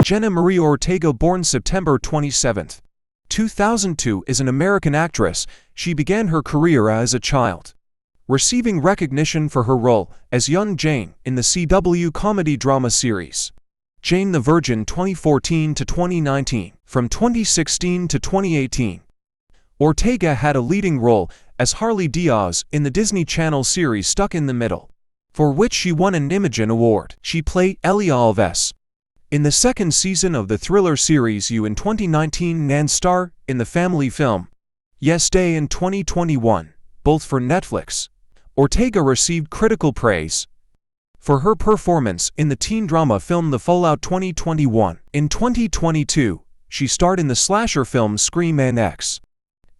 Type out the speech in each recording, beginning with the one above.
Jenna Marie Ortega, born September 27, 2002, is an American actress. She began her career as a child, receiving recognition for her role as young Jane in the CW comedy drama series Jane the Virgin 2014 to 2019. From 2016 to 2018, Ortega had a leading role as Harley Diaz in the Disney Channel series Stuck in the Middle, for which she won an Imagen Award. She played Ellie Alves in the second season of the thriller series You in 2019 and starred in the family film Yes Day in 2021, both for Netflix. Ortega received critical praise for her performance in the teen drama film The Fallout 2021. In 2022, she starred in the slasher film Scream NX,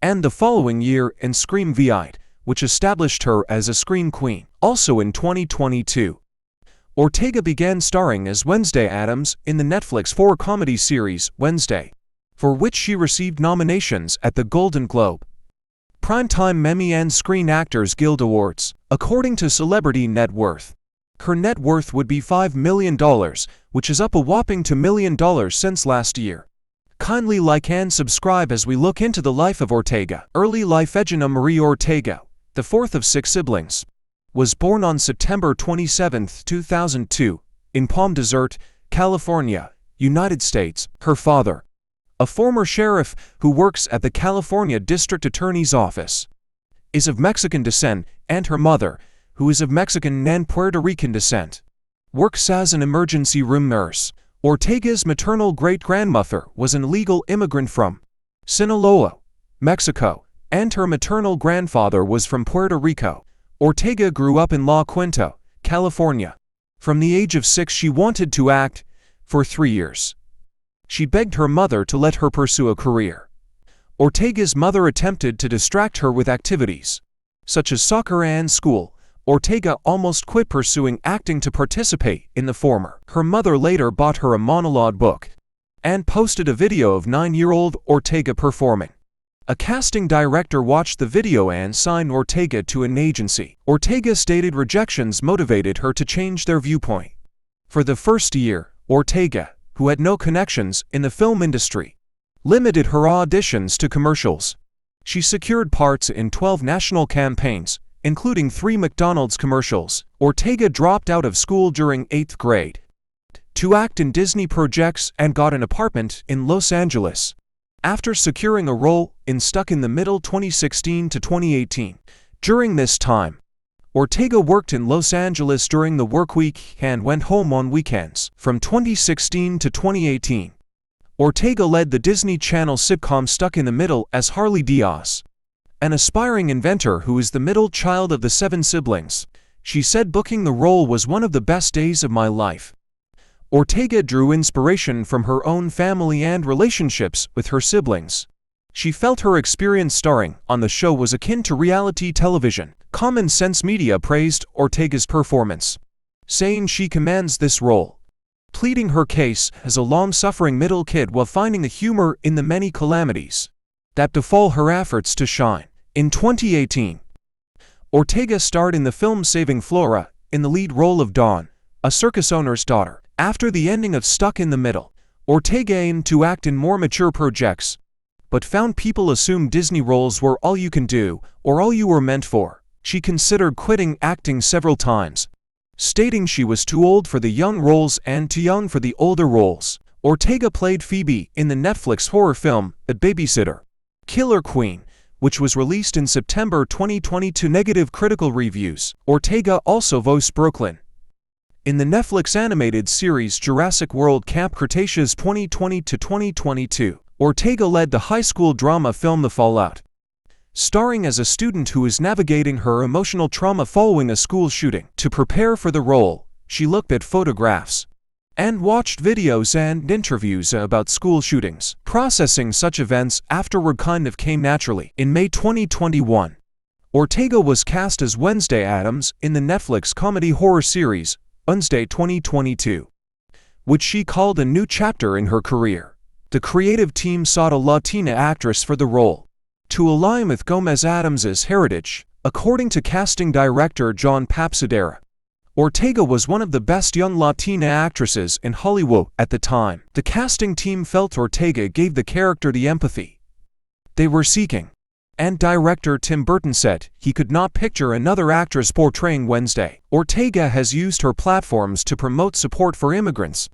and the following year in Scream VI, which established her as a scream queen. Also in 2022, Ortega began starring as Wednesday Addams in the Netflix horror comedy series Wednesday, for which she received nominations at the Golden Globe, Primetime, Emmy, and Screen Actors Guild Awards. According to Celebrity Net Worth, her net worth would be $5 million, which is up a whopping $2 million since last year. Kindly like and subscribe as we look into the life of Ortega. Early life. Jenna Marie Ortega, the fourth of 6 siblings, was born on September 27, 2002, in Palm Desert, California, United States. Her father, a former sheriff who works at the California District Attorney's Office, is of Mexican descent, and her mother, who is of Mexican and Puerto Rican descent, works as an emergency room nurse. Ortega's maternal great-grandmother was an illegal immigrant from Sinaloa, Mexico, and her maternal grandfather was from Puerto Rico. Ortega grew up in La Quinta, California. From the age of 6, she wanted to act. For 3 years, she begged her mother to let her pursue a career. Ortega's mother attempted to distract her with activities such as soccer and school. Ortega almost quit pursuing acting to participate in the former. Her mother later bought her a monologue book and posted a video of 9-year-old Ortega performing. A casting director watched the video and signed Ortega to an agency. Ortega stated rejections motivated her to change their viewpoint. For the first year, Ortega, who had no connections in the film industry, limited her auditions to commercials. She secured parts in 12 national campaigns, including 3 McDonald's commercials. Ortega dropped out of school during 8th grade to act in Disney projects and got an apartment in Los Angeles after securing a role in Stuck in the Middle 2016 to 2018. During this time, Ortega worked in Los Angeles during the work week and went home on weekends. From 2016 to 2018, Ortega led the Disney Channel sitcom Stuck in the Middle as Harley Diaz, an aspiring inventor who is the middle child of the 7 siblings. She said booking the role was one of the best days of my life. Ortega drew inspiration from her own family and relationships with her siblings. She felt her experience starring on the show was akin to reality television. Common Sense Media praised Ortega's performance, saying she commands this role, pleading her case as a long-suffering middle kid while finding the humor in the many calamities that befall her efforts to shine. In 2018, Ortega starred in the film Saving Flora in the lead role of Dawn, a circus owner's daughter. After the ending of Stuck in the Middle, Ortega aimed to act in more mature projects, but found people assumed Disney roles were all you can do or all you were meant for. She considered quitting acting several times, stating she was too old for the young roles and too young for the older roles. Ortega played Phoebe in the Netflix horror film The Babysitter Killer Queen, which was released in September 2020 to negative critical reviews. Ortega also voiced Brooklyn in the Netflix animated series Jurassic World Camp Cretaceous 2020 to 2022. Ortega led the high school drama film The Fallout, starring as a student who is navigating her emotional trauma following a school shooting. To prepare for the role, she looked at photographs and watched videos and interviews about school shootings. Processing such events afterward kind of came naturally. In May 2021, Ortega was cast as Wednesday Addams in the Netflix comedy horror series Wednesday 2022, which she called a new chapter in her career. The creative team sought a Latina actress for the role to align with Gomez Adams's heritage, according to casting director John Papsadera. Ortega was one of the best young Latina actresses in Hollywood at the time. The casting team felt Ortega gave the character the empathy they were seeking, and director Tim Burton said he could not picture another actress portraying Wednesday. Ortega has used her platforms to promote support for immigrants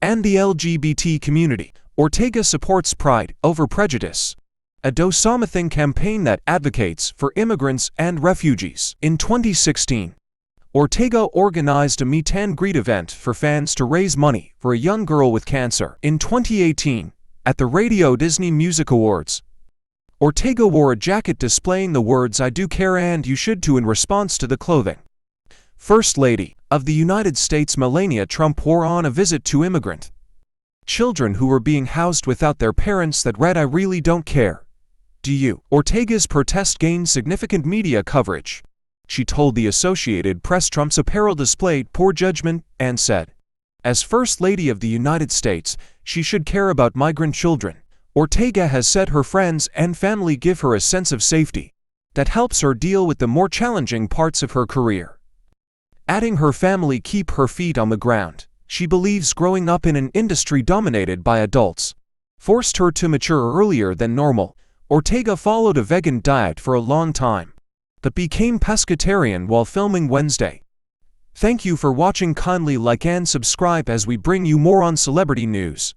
and the LGBT community. Ortega supports Pride Over Prejudice, a do-something campaign that advocates for immigrants and refugees. In 2016, Ortega organized a meet and greet event for fans to raise money for a young girl with cancer. In 2018, at the Radio Disney Music Awards, Ortega wore a jacket displaying the words "I do care and you should too" in response to the clothing. First Lady of the United States Melania Trump wore on a visit to immigrant children who were being housed without their parents that read "I really don't care. Do you?" Ortega's protest gained significant media coverage. She told the Associated Press Trump's apparel displayed poor judgment and said, as First Lady of the United States, she should care about migrant children. Ortega has said her friends and family give her a sense of safety that helps her deal with the more challenging parts of her career, adding her family keep her feet on the ground. She believes growing up in an industry dominated by adults forced her to mature earlier than normal. Ortega followed a vegan diet for a long time, but became pescatarian while filming Wednesday. Thank you for watching. Kindly like and subscribe as we bring you more on celebrity news.